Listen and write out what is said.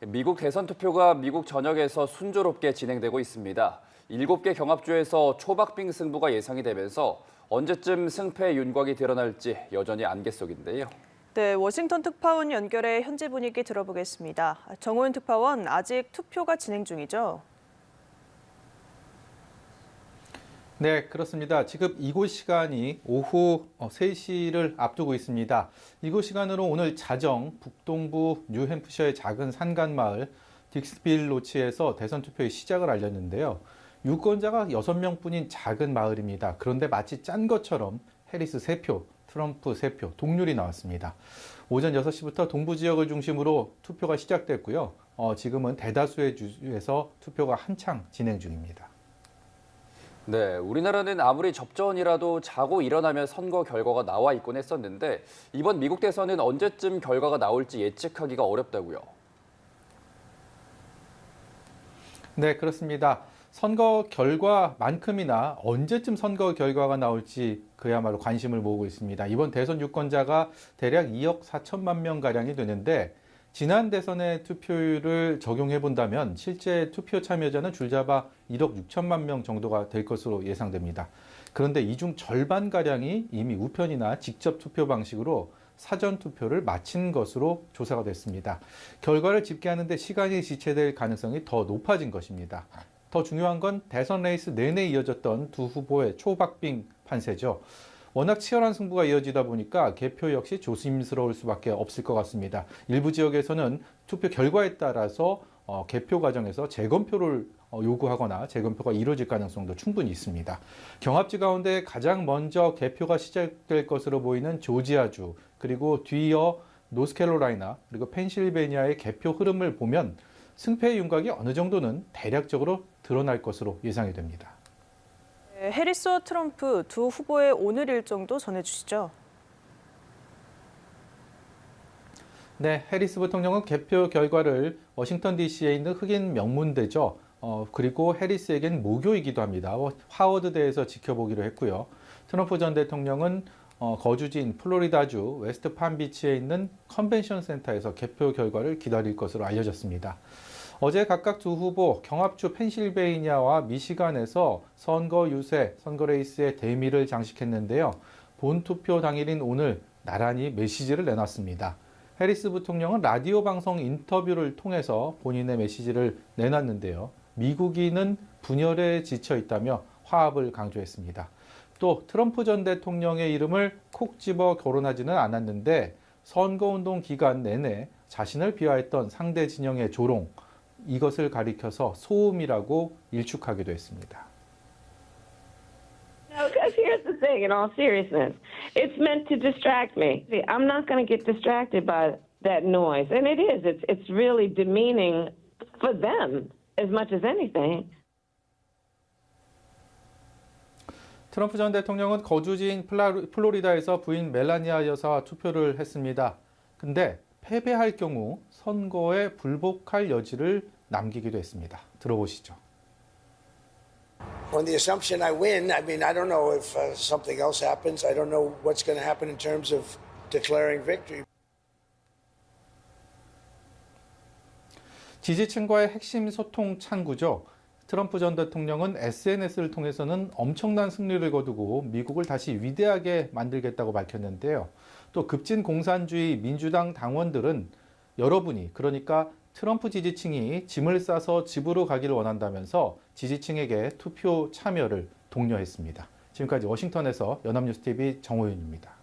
미국 대선 투표가 미국 전역에서 순조롭게 진행되고 있습니다. 7개 경합주에서 초박빙 승부가 예상이 되면서 언제쯤 승패 윤곽이 드러날지 여전히 안개 속인데요. 네, 워싱턴 특파원 연결해 현지 분위기 들어보겠습니다. 정호윤 특파원, 아직 투표가 진행 중이죠? 네, 그렇습니다. 지금 이곳 시간이 오후 3시를 앞두고 있습니다. 이곳 시간으로 오늘 자정 북동부 뉴햄프셔의 작은 산간마을 딕스빌 로치에서 대선 투표의 시작을 알렸는데요. 유권자가 6명뿐인 작은 마을입니다. 그런데 마치 짠 것처럼 해리스 3표, 트럼프 3표, 동률이 나왔습니다. 오전 6시부터 동부 지역을 중심으로 투표가 시작됐고요. 지금은 대다수의 주에서 투표가 한창 진행 중입니다. 네, 우리나라는 아무리 접전이라도 자고 일어나면 선거 결과가 나와 있곤 했었는데 이번 미국 대선은 언제쯤 결과가 나올지 예측하기가 어렵다고요. 네, 그렇습니다. 선거 결과만큼이나 언제쯤 선거 결과가 나올지 그야말로 관심을 모으고 있습니다. 이번 대선 유권자가 대략 2억 4천만 명가량이 되는데 지난 대선의 투표율을 적용해 본다면 실제 투표 참여자는 줄잡아 1억 6천만 명 정도가 될 것으로 예상됩니다. 그런데 이 중 절반가량이 이미 우편이나 직접 투표 방식으로 사전 투표를 마친 것으로 조사가 됐습니다. 결과를 집계하는 데 시간이 지체될 가능성이 더 높아진 것입니다. 더 중요한 건 대선 레이스 내내 이어졌던 두 후보의 초박빙 판세죠. 워낙 치열한 승부가 이어지다 보니까 개표 역시 조심스러울 수밖에 없을 것 같습니다. 일부 지역에서는 투표 결과에 따라서 개표 과정에서 재검표를 요구하거나 재검표가 이루어질 가능성도 충분히 있습니다. 경합지 가운데 가장 먼저 개표가 시작될 것으로 보이는 조지아주, 그리고 뒤이어 노스캐롤라이나, 그리고 펜실베니아의 개표 흐름을 보면 승패의 윤곽이 어느 정도는 대략적으로 드러날 것으로 예상이 됩니다. 네, 해리스와 트럼프 두 후보의 오늘 일정도 전해주시죠. 네, 해리스 부통령은 개표 결과를 워싱턴 DC에 있는 흑인 명문대죠. 그리고 해리스에겐 모교이기도 합니다. 하워드대에서 지켜보기로 했고요. 트럼프 전 대통령은 거주지인 플로리다주 웨스트 팜비치에 있는 컨벤션 센터에서 개표 결과를 기다릴 것으로 알려졌습니다. 어제 각각 두 후보 경합주 펜실베이니아와 미시간에서 선거 유세, 선거 레이스의 대미를 장식했는데요. 본투표 당일인 오늘 나란히 메시지를 내놨습니다. 해리스 부통령은 라디오 방송 인터뷰를 통해서 본인의 메시지를 내놨는데요. 미국인은 분열에 지쳐 있다며 화합을 강조했습니다. 또 트럼프 전 대통령의 이름을 콕 집어 거론하지는 않았는데 선거운동 기간 내내 자신을 비하했던 상대 진영의 조롱, 이것을 가리켜서 소음이라고 일축하기도 했습니다. No, because here's the thing, in all seriousness, it's meant to distract me. I'm not going to get distracted by that noise. And it is. It's really demeaning for them as much as anything. 트럼프 전 대통령은 거주지인 플로리다에서 부인 멜라니아 여사와 투표를 했습니다. 근데 패배할 경우 선거에 불복할 여지를 남기기도 했습니다. 들어보시죠. On the assumption I win, I mean, I don't know if something else happens. I don't know what's going to happen in terms of declaring victory. 지지층과의 핵심 소통 창구죠. 트럼프 전 대통령은 SNS를 통해서는 엄청난 승리를 거두고 미국을 다시 위대하게 만들겠다고 밝혔는데요. 또 급진 공산주의 민주당 당원들은 여러분이, 그러니까 트럼프 지지층이 짐을 싸서 집으로 가기를 원한다면서 지지층에게 투표 참여를 독려했습니다. 지금까지 워싱턴에서 연합뉴스TV 정호윤입니다.